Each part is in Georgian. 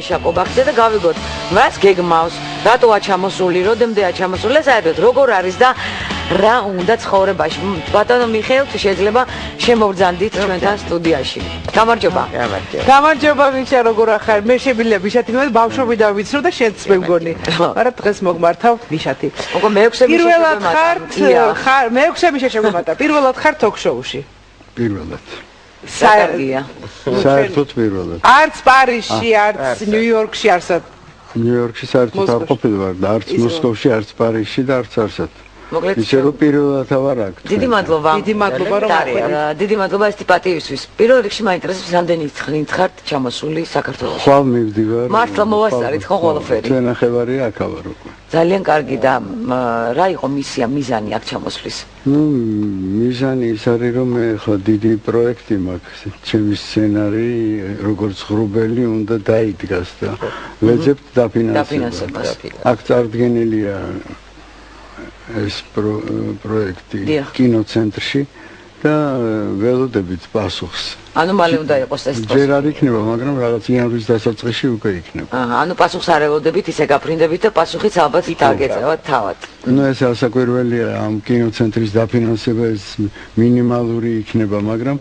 შაკობახზე და გავიგოთ, მას გეგმავს, რატოა ჩამოსული, როდემდეა ჩამოსული, საერთოდ როგორ არის და რა უნდა ცხოვრებაში. ბატონო მიხეილ, თუ შეიძლება შემოვბრძანდით ჩვენთან სტუდიაში. გამარჯობა. გამარჯობა მიშა, როგორ ახარ? მე შემიძლია მიშათი მე ბავშვობი დავიცნო და შენც მე მგონი. მაგრამ დღეს მოგმართავ მიშათი. უკვე მეექვსე მიშა ხარ, მეექვსე მიშა შემომატა. პირველად ხარ ток-შოუში. პირველად. საერთოდ. საერთოდ პირველად. არც პარიზში, არც ნიუ-იორკში, არსად. ნიუ-იორკში საერთოდ არ ყოფილი ვარ და არც მოსკოვში, არც პარიზში და არც არსად. მოკლედ ისე რომ პირველად ვარ აქ. დიდი მადლობა. დიდი მადლობა რომ აყვეთ. დიდი მადლობა ეს პატივისთვის. პირველ რიგში მაინტერესებს რამდენი ხნით ხართ ჩამოსული საქართველოში. ხვალ მივდივარ. მართლა მოვასწარით ხო ყველაფერი? ჩვენ ნახევარი აქ ვარ უკვე. ძალიან კარგი და რა იყო მისია, მიზანი აქ ჩამოსვლის? მიზანი ის არის რომ მე ხო დიდი პროექტი მაქვს. ჩემი სცენარი როგორც ღრუბელი უნდა დაიდგას და ვეძებთ დაფინანსებას. აქ წარდგენილია ეს პროექტი კინოცენტრში და ველოდებით პასუხს. ანუ მალე უნდა იყოს ეს პროცესი. ჯერ არ იქნება, მაგრამ რაღაც იანვრის დასაწყისში უკვე იქნება. ანუ პასუხს არ ველოდებით, ისე გაფრინდებით და პასუხიც ალბათ დაგეწევათ თავად. ნუ ეს ასაკვირველია ამ კინოცენტრის დაფინანსება ეს მინიმალური იქნება, მაგრამ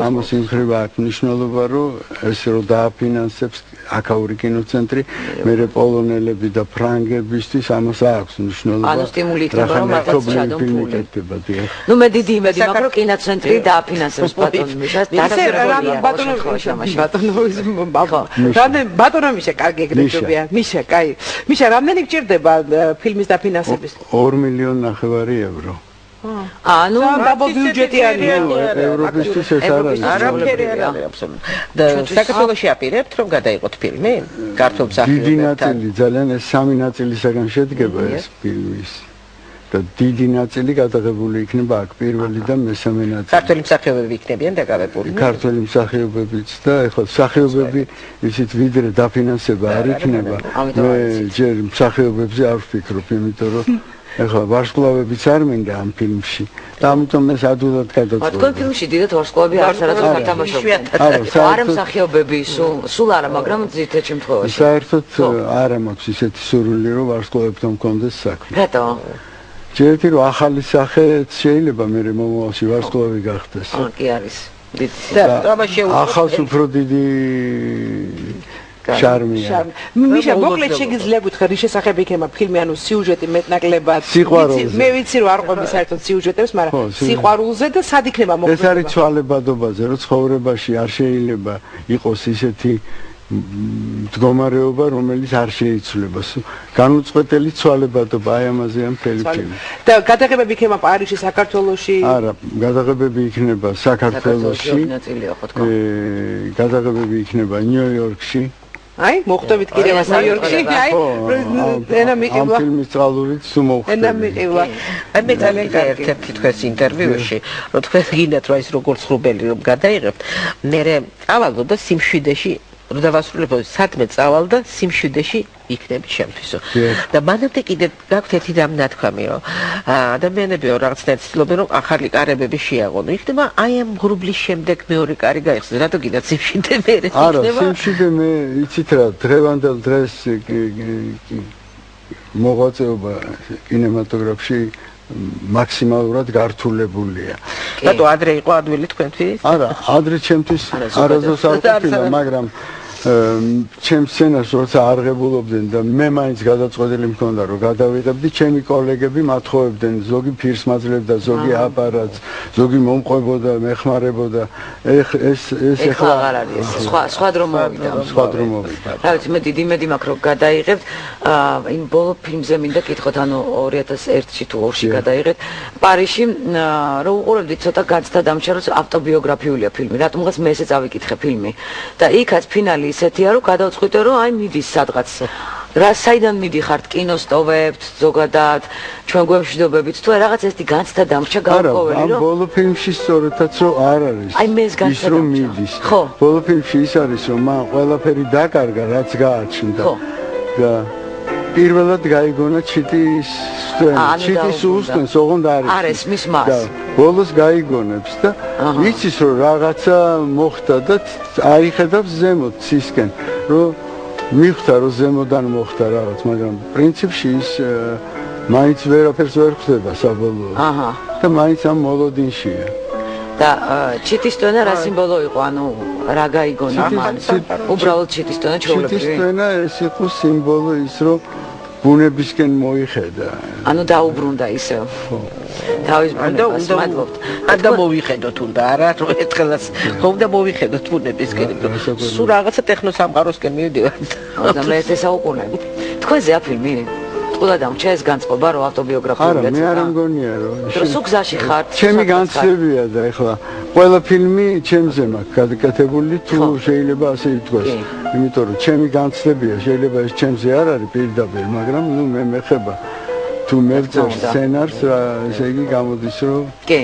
ამას იმხრება აქ მნიშვნელობა, რომ ეს რო დააფინანსებს აქაური კინოცენტრი, მერე პოლონელები და ფრანგებისთვის ამას აქვს მნიშვნელობა. ანუ სტიმული იქნება, რომ მართლაც ჩადონ ფული. ნუ მე დიდი იმედი მაქვს, რომ კინოცენტრი დააფინანსებს ბატონო მიშას ბატონო მიშა კარგი ეგრეთებია. მიშა, კაი. მიშა, რამდენი გჭირდება ფილმის დაფინანსების? 2 მილიონი ნახევარი ევრო. ანუ დაბო ბიუჯეტიანია. ევროპისთვის ეს არ არის. არაფერი არ არის აბსოლუტურად. და საქართველოში აპირებთ რომ გადაიღოთ ფილმი? ქართულ მსახიობებთან. დიდი ნაწილი, ძალიან ეს 3 ნაწილისაგან შედგება ეს ფილმის. და დიდი ნაწილი გადაღებული იქნება აქ პირველი და მესამე ნაწილი. ქართული მსახიობები იქნებიან დაკავებული. ქართული მსახიობებიც და ეხლა მსახიობები ისიც ვიდრე დაფინანსება არ იქნება. მე ჯერ მსახიობებზე არ ვფიქრობ, იმიტომ რომ ეხლა ვარსკვლავებიც არ მინდა ამ ფილმში. და ამიტომ ეს ადვილად გადაწყვეტა. თქვენ ფილმში დიდად ვარსკვლავები არც არასდროს არ თამაშობენ. არა მსახიობები სულ არა, მაგრამ ძირითად შემთხვევაში. საერთოდ არა მაქვს ისეთი სურვილი რომ ვარსკვლავებთან მქონდეს საქმე. რატო? ჯერეთი რომ ახალი სახე შეიძლება მე მომავალში ვარსკვლავი გახდეს. კი არის. ახალს უფრო დიდი შარმია. მიშა, მოკლედ შეგიძლია გითხრა რის შესახებ იქნება ფილმი, ანუ სიუჟეტი მეტნაკლებად. სიყვარულზე. მე ვიცი რომ არ ყვები საერთოდ სიუჟეტებს, მაგრამ სიყვარულზე და სად იქნება მოკლედ? ეს არის ცვალებადობაზე, რომ ცხოვრებაში არ შეიძლება იყოს ისეთი მდგომარეობა, რომელიც არ შეიცვლება. განუწყვეტელი ცვალებადობა, აი ამაზეა მთელი ფილმი. და გადაღებები იქნება პარიზში, საქართველოში? არა, გადაღებები იქნება საქართველოში. გადაღებები იქნება ნიუ-იორკში. აი, მოხდებით კიდევ ნიუ-იორკში, აი, ენა მიყივა. ამ ფილმის წყალურით სულ მოხდება. ენა მიყივა. აი მე ძალიან ერთ-ერთი თქვენს ინტერვიუში, რომ თქვენ გინდათ რომ ის როგორც ღრუბელი რომ გადაიღებთ, მე წავალდო სიმშვიდეში რომ დავასრულებო სადმე წავალ და სიმშვიდეში იქნები ჩემთვისო. და მანამდე კიდე გაქვთ ერთი რამ ნათქვამი, რომ ადამიანები რაღაცნაირად ცდილობენ რომ ახალი კარებები შეაღონო. იქნება აი ამ ღრუბლის შემდეგ მეორე კარი გაიხსნას. რატო კიდე სიმშვიდე მე იქნება? არა, სიმშვიდე მე იცით რა, დღევანდელ დღეს მოღვაწეობა კინემატოგრაფში მაქსიმალურად გართულებულია. რატო ადრე იყო ადვილი თქვენთვის? არა, ადრე ჩემთვის არასდროს არ ყოფილა, მაგრამ ჩემ სცენას როცა არღებულობდნენ და მე მაინც გადაწყვეტილი მქონდა რომ გადავიღებდი, ჩემი კოლეგები მათხოვებდნენ, ზოგი ფირს მაძლევდა, ზოგი აპარატს, ზოგი მომყვებოდა, მეხმარებოდა. ეს ეხლა აღარ არის, სხვა დრო მოვიდა. სხვა დრო მოვიდა. რა ვიცი, მე დიდი იმედი მაქვს რომ გადაიღებთ. იმ ბოლო ფილმზე მინდა კითხოთ, ანუ 2001-ში თუ 2-ში გადაიღეთ პარიზში, რომ უყურებდით ცოტა განცდა დამჭა, რომ ავტობიოგრაფიულია ფილმი. რატომღაც მე ესე წავიკითხე ფილმი. და იქაც ფინალი ისეთია, რომ გადავწყვიტე, რომ აი მიდის სადღაც. რა საიდან მიდიხართ კინოს ტოვებთ, ზოგადად ჩვენ გვემშვიდობებით თუ რაღაც ესეთი განცდა დამრჩა გავყოველი, რომ ამ ბოლო ფილმში სწორედაც რომ არ არის. აი მე ეს განცდა რომ მიდის. ხო. ბოლო ფილმში ის არის, რომ მან ყველაფერი დაკარგა, რაც გააჩნდა. და პირველად გაიგონა ჩიტის ჩიტის უსტენს, ოღონდ არის. არის მის მას. ბოლოს გაიგონებს და იცის რომ რაღაცა მოხდა და აიხედავს ზემოთ ცისკენ, რომ მივხვდა რომ ზემოდან მოხდა რაღაც, მაგრამ პრინციპში ის მაინც ვერაფერს ვერ ხვდება საბოლოოდ. აჰა. და მაინც ამ მოლოდინშია. და ჩიტის ტვენა რა სიმბოლო იყო? ანუ რა გაიგონა მან? უბრალოდ ჩიტის ტვენა ჩვეულებრივი. ჩიტის ტვენა ეს იყო სიმბოლო ის რომ ბუნებისკენ მოიხედა. ანუ დაუბრუნდა ისევ. თავის ბუნებას მადლობთ. და მოვიხედოთ უნდა არა რომ ერთხელაც უნდა მოვიხედოთ ბუნებისკენ. სულ რაღაცა ტექნოსამყაროსკენ მივდივართ. 21 საუკუნე. თქვენზეა ფილმი? ყველა დამრჩა ეს განწყობა რომ ავტობიოგრაფიულია. არა, მე არ მგონია რომ. რომ სულ გზაში ხართ. ჩემი განცდებია და ეხლა ყველა ფილმი ჩემზე მაქვს გადაკეთებული თუ შეიძლება ასე ითქვას. იმიტომ რომ ჩემი განცდებია შეიძლება ეს ჩემზე არ არის პირდაპირ, მაგრამ ნუ მე მეხება თუ მე ვწერ სცენარს, ესე იგი გამოდის რომ კი.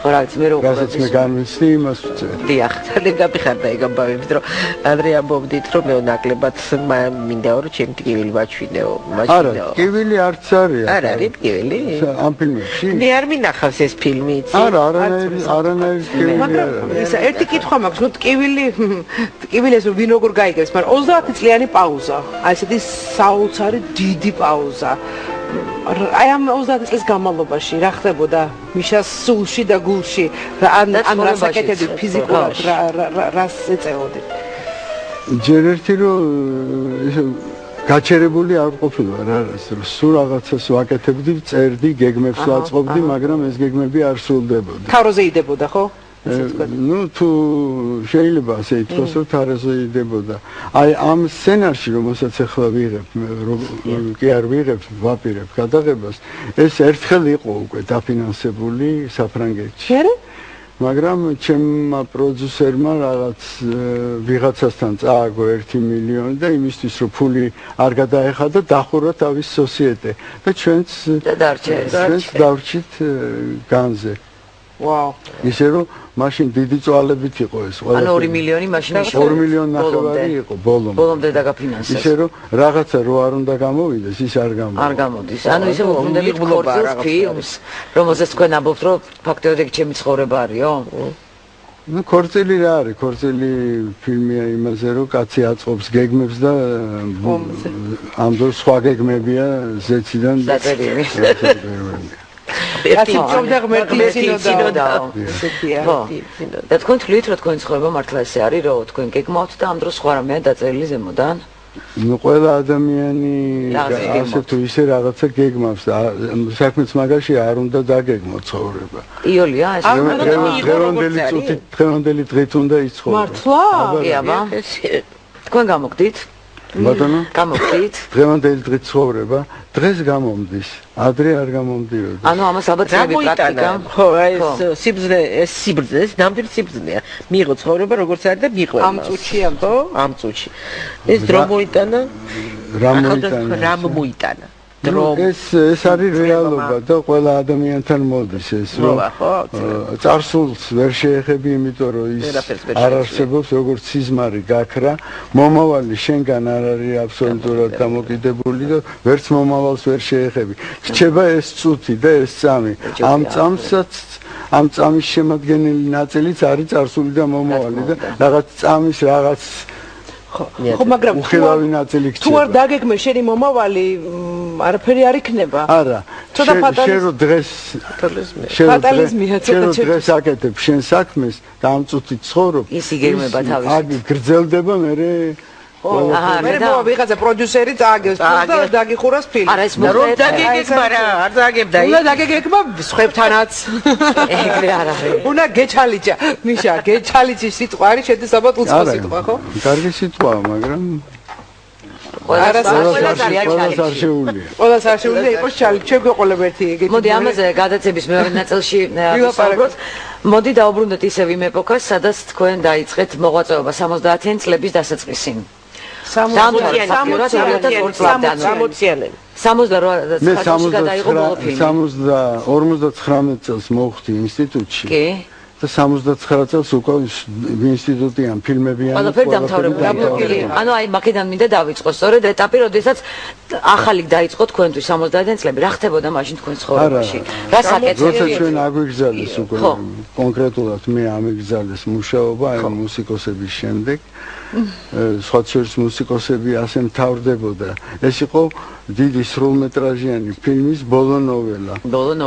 ხარაც მე რო რასაც მე განვიცდი იმას ვწერ. დიახ. ძალიან გაფიხარდა ეგ ამბავი, იმიტომ რომ ადრე ამბობდით რომ მე ნაკლებად მინდა რომ ჩემი ტკივილი მაჩვინეო, არა, ტკივილი არც არის. არ არის ტკივილი? ამ ფილმებში? მე არ მინახავს ეს ფილმი, იცი? არა, არანაირი ტკივილი არ არის. ისა ერთი კითხვა მაქვს, ნუ ტკივილი ეს ვინ როგორ გაიგებს, მაგრამ 30 წლიანი პაუზა. აი ესეთი საოცარი დიდი პაუზა. აი ამ 30 წლის განმავლობაში რა ხდებოდა მიშას სულში და გულში ან რას აკეთებდი ფიზიკურად რას ეწეოდით ჯერ ერთი რომ გაჩერებული არ ყოფილვარ არის რომ სულ რაღაცას ვაკეთებდი წერდი გეგმებს ვაწყობდი მაგრამ ეს გეგმები არ სრულდებოდა თავროზე იდებოდა ხო ну თუ შეიძლება ასე ითქვას რომ თარაზე იდებოდა აი ამ სცენარში რომელსაც ახლა ვიღებ კი არ ვიღებ ვაპირებ გადაღებას ეს ერთხელ იყო უკვე დაფინანსებული საფრანგეთში მაგრამ ჩემმა პროდიუსერმა რაღაც ვიღაცასთან წააგო 1 მილიონი და იმისთვის რომ ფული არ გადაეხადა დახურა თავის სოციეტე და ჩვენც დავრჩით განზე ვაუ ისე რომ მაშინ დიდი წვალებით იყო ეს ყველა ანუ 2 მილიონი მაშინ 2 მილიონი ნახევარი იყო ბოლომდე დაგაფინანსეს ისე რომ რაღაცა რო არ უნდა გამოვიდეს ის არ გამოდის ანუ ისე მოგვიდებით ქორწილს ფილმს რომელზეც თქვენ ამბობთ რომ ფაქტობრივად ეგ ჩემი ცხოვრება არისო ну ქორწილი რა არის ქორწილი ფილმია იმაზე რომ კაცი აწყობს გეგმებს და ამ დროს სხვა გეგმებია ზეციდან დაწერილი ერთი წოვდა ღმერთი ცინოდა და თქვენ თვლით რომ თქვენ ცხოვრება მართლა ესე არის რომ თქვენ გეგმავთ და ამ დროს სხვა რამეა დაწერილი ზემოდან ну ყველა ადამიანი ასე თუ ისე რაღაცა გეგმავს და საქმეც მაგაში არ უნდა დაგეგმო ცხოვრება იოლია ეს დღევანდელი დღით უნდა იცხოვრო მართლა კი აბა თქვენ გამოგდით ბატონო გამოგდით დღევანდელი დღით ცხოვრება დღეს გამომდის ადრე არ გამომდიოდა ანუ ამას ალბათ პრაქტიკა ხო ეს სიბრძნე ეს სიბრძნე ნამდვილი სიბრძნეა მიიღო ცხოვრება როგორც არის და მიყვება ამ წუთში ხო ამ წუთში ეს დრო მოიტანა რამ მოიტანა ეს არის რეალობა და ყველა ადამიანთან მოდის ეს რომ წარსულს ვერ შეეხები იმიტომ რომ ის არ არსებობს როგორც სიზმარი გაქრა მომავალი შენგან არ არის აბსოლუტურად დამოკიდებული და ვერც მომავალს ვერ შეეხები რჩება ეს წუთი და ეს წამი ამ წამის შემადგენელი ნაწილიც არის წარსული და მომავალი და რაღაც წამის რაღაც ხო მაგრამ უხილავი ნაწილი თუ არ დაგეგმე შენი მომავალი არაფერი არ იქნება არა ცოტა ფატალიზმია დღეს აკეთებ შენ საქმეს და ამ წუთით ცხოვრობ ის იგეგმება თავის აგი გრძელდება მერე მე ვიღაცა პროდიუსერი წააგებს და დაგიხურას ფილმი არა ეს რომ დაგეგმება რა არ დაგეგმდა უნდა დაგეგმება სხვებთანაც ეგრე არ არის უნდა გეჩალიჭა მიშა გეჩალიჭი სიტყვა არის შესაძლოა უცხო სიტყვა ხო კარგი სიტყვაა მაგრამ ყველას არ შეუძლია იყოს ჩალიჭი ჩვენ გვეყოლებ ერთი ეგეთი მოდი ამაზე გადაცემის მეორე ნაწილში ვისაუბროთ მოდი დაუბრუნდეთ ისევ იმ ეპოქას სადაც თქვენ დაიწყეთ მოღვაწეობა 70-იან წლების დასაწყისին 60-იანები 68 გადაიღო ბოლო ფილმი 59 წელს მოვხდი ინსტიტუტში კი და 79 წელს უკვე ინსტიტუტიან ფილმებიან ყველაფერი დამთავრებული ანუ აი მაკედან მინდა დავიწყო სწორედ ეტაპი როდესაც ახალი დაიწყო თქვენთვის 70-იან წლები, რა ხდებოდა მაშინ თქვენ ცხოვრებაში? რა საკეთებთ? როცა ჩვენ აგვიგზავნეს უკვე კონკრეტულად მე ამიგზავნეს მუშაობა აი მუსიკოსების შემდეგ სხვა შორის მუსიკოსები ასე მთავრდებოდა. ეს იყო დიდი სრულმეტრაჟიანი ფილმის ბოლო ნოველა.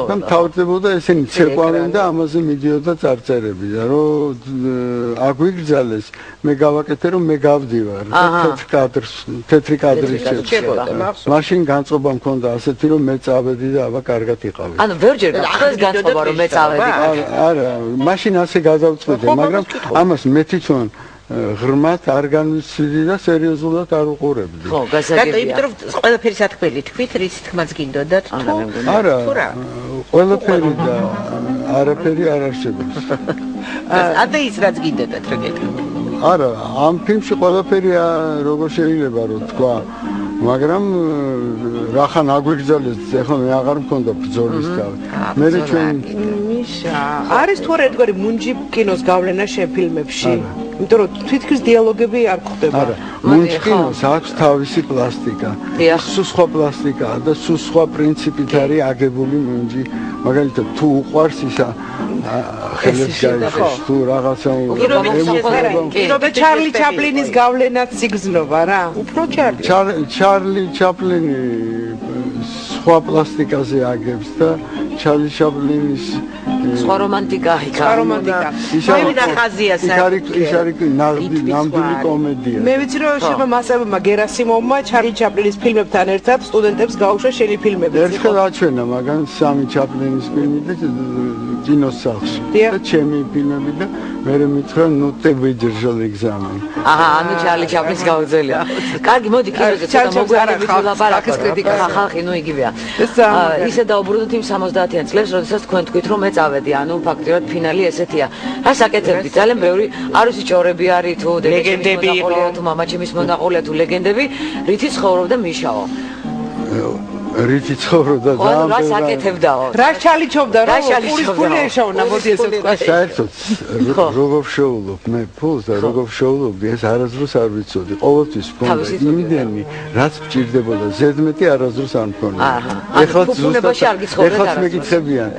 და მთავრდებოდა ესენი ცეკვავენ და ამაზე მიდიოდა წარწერები და რომ აგვიგზავნეს მე გავაკეთე რომ მე გავდივარ თეთრი კადრი შეჭება. მაშინ განწყობა მქონდა ასეთი რომ მე წავედი და აბა კარგად იყავი. ანუ ვერჯერ გახდეს განწყობა რომ მე წავედი. არა, მაშინ ასე გადავწყვეტე, მაგრამ ამას მე თვითონ ღრმად არ განვიცდი და სერიოზულად არ უყურებდი. ხო, გასაგებია. იმიტომ რომ ყველაფერი სათქმელი თქვით, რის თქმაც გინდოდათ თუ არა, ყველაფერი და არაფერი არ არსებობს. ადე ის რაც გინდოდათ რა გეტყვი. არა, ამ ფილმში ყველაფერი როგორ შეიძლება რომ თქვა, მაგრამ რახან აგვიგზავნეს, ეხლა მე აღარ მქონდა ბრძოლის თავი. მე ჩვენ მიშა, არის თუ არა ერთგვარი მუნჯი კინოს გავლენა შენ ფილმებში? იმიტომ რომ თვითონ დიალოგები არ გვხდება. არა, მუნჯი კინოს აქვს თავისი პლასტიკა. სულ სხვა პლასტიკაა და სულ სხვა პრინციპით არის აგებული მუნჯი. მაგალითად, თუ უყვარს ისა ხელებს გაიხსნა, თუ რაღაცა და ჩარლი ჩაპლინის გავლენაც იგრძნობა რა. უფრო ჩარლი ჩაპლინი სხვა პლასტიკაზე აგებს და ჩარლი ჩაპლინის სხვა რომანტიკა იქა. რომანტიკა. ხაზია ის ნამდვილი კომედია. მე ვიცი რომ შემა მასწავლებელმა გერასიმოვმა ჩარლი ჩაპლინის ფილმებთან ერთად სტუდენტებს გაუშვა შენი ფილმები. ერთხელ აჩვენა მაგან სამი ჩაპლინის ფილმი და კინოს სახლში. და ჩემი ფილმები და მე მითხრა ნუ ტელევიზიონ ეგზამენი. აჰა, ანუ ჩარლი ჩაპლინის გაუძელია. კარგი, მოდი კინოზე ცოტა მოგვიყვებით ვილაპარაკოთ. ხალხი ნუ იგივეა. ისე დაუბრუნდით იმ 70-იან წლებს, როდესაც თქვენ თქვით რომ მე წავედი, ანუ ფაქტიურად ფინალი ესეთია. რა საკეთებდი? ძალიან ბევრი არ ვიცი ჭორები არის თუ ლეგენდები იყო, თუ მამაჩემის მონაყოლია თუ ლეგენდები, რითი ცხოვრობდა მიშაო. რითი ცხოვრობდა ძალიან რა საკეთებდაო? რა ჩალიჩობდა რა ფულის ფული ეშოვნა მოდი ესე ვთქვა. საერთოდ როგორ შოულობ მე ფულს და როგორ შოულობდი ეს არასდროს არ ვიცოდი. ყოველთვის მქონდა იმდენი რაც მჭირდებოდა ზედმეტი არასდროს არ მქონდა. ეხლა ეხლა მეკითხებიან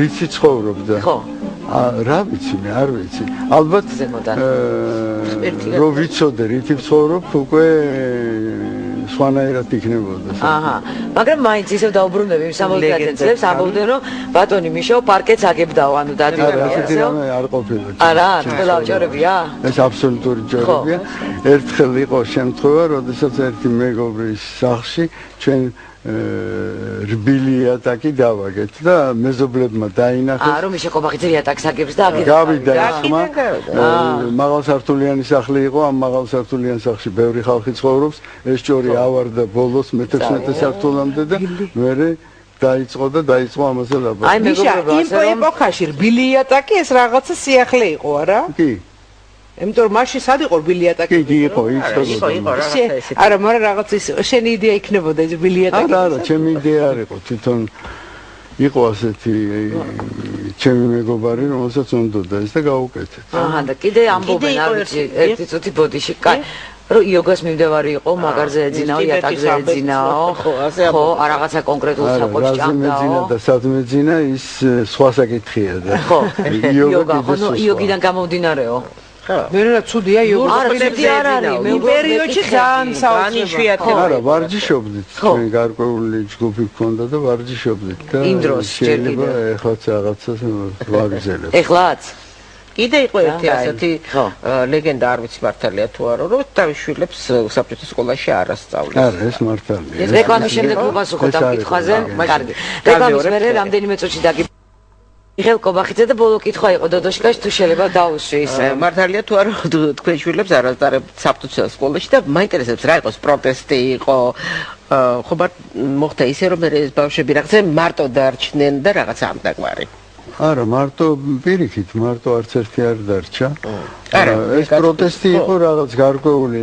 რითი ცხოვრობდა? ხო. რა ვიცი მე არ ვიცი. ალბათ რო ვიცოდე რითი ცხოვრობ უკვე სხვანაირად იქნებოდა. აჰა. მაგრამ მაინც ისევ დაუბრუნდები იმ 70-იან წლებს, ამბობდნენ რომ ბატონი მიშაო პარკეტს აგებდაო, ანუ დადიოდა. ასეთი რამე არ ყოფილა. არა, ყველა ჭორებია? ეს აბსოლუტური ჭორებია. ერთხელ იყო შემთხვევა, როდესაც ერთი მეგობრის სახლში ჩვენ რბილი ატაკი დავაგეთ და მეზობლებმა დაინახეს. რომ მიშა ყობახიძე ატაკს აგებს და აგებს. გავიდა ხმა. მაღალსართულიანი სახლი იყო, ამ მაღალსართულიან სახლში ბევრი ხალხი ცხოვრობს. ეს ჭორი ავარდა ბოლოს მე-16 სართულამდე და მერე დაიწყო ამაზე ლაპარაკი. აი მეგობრებო, იმ ეპოქაში რბილი ატაკი ეს რაღაცა სიახლე იყო, არა? კი. იმიტომ რომ მაშინ სად იყო რბილი ატაკი? კი, იყო რაღაცა ესეთი. არა, მაგრამ რაღაც ის შენი იდეა იქნებოდა ეს რბილი ატაკი. არა, ჩემი იდეა არ იყო, თვითონ იყო ასეთი ჩემი მეგობარი, რომელსაც უნდოდა ეს და გავუკეთეთ. აჰა, და კიდე ამბობენ არ ვიცი, ერთი წუთი ბოდიში, კაი. რომ იოგას მიმდევარი იყო, მაგარზე ეძინაო, იატაკზე ეძინაო. ხო, რაღაცა კონკრეტულ საყოჩ ჭამდაო. და სადმეძინა ის სხვა საკითხია და. ხო, იოგა, ხო, იოგიდან გამომდინარეო. მე რა ცუდია იოგა. არა, ცუდი არ არის, მე იმ პერიოდში ძალიან საოცრება. არა, ვარჯიშობდით, ჩვენ გარკვეული ჯგუფი გქონდა და ვარჯიშობდით და იმ დროს შეიძლება ეხლაც რაღაცას ვაგრძელებ. ეხლაც? კიდე იყო ერთი ასეთი ლეგენდა, არ ვიცი მართალია თუ არა, რომ თავის შვილებს საბჭოთა სკოლაში არ ასწავლეს. არა, ეს მართალია. რეკლამის შემდეგ ვუპასუხოთ ამ კითხვაზე. კარგი. რეკლამის მერე რამდენიმე წუთში დაგი მიხეილ ყობახიძე და ბოლო კითხვა იყო დოდოშკაში თუ შეიძლება დაუსვი ისე. მართალია თუ არა თქვენ შვილებს არ ასწარებთ საბჭოთა სკოლაში და მაინტერესებს რა იყოს პროტესტი იყო. ხო, მოხდა ისე რომ ეს ბავშვები რაღაცა მარტო დარჩნენ და რაღაცა ამდაგმარი. არა, მარტო პირიქით, მარტო არც ერთი არ დარჩა. ეს პროტესტი იყო რაღაც გარკვეული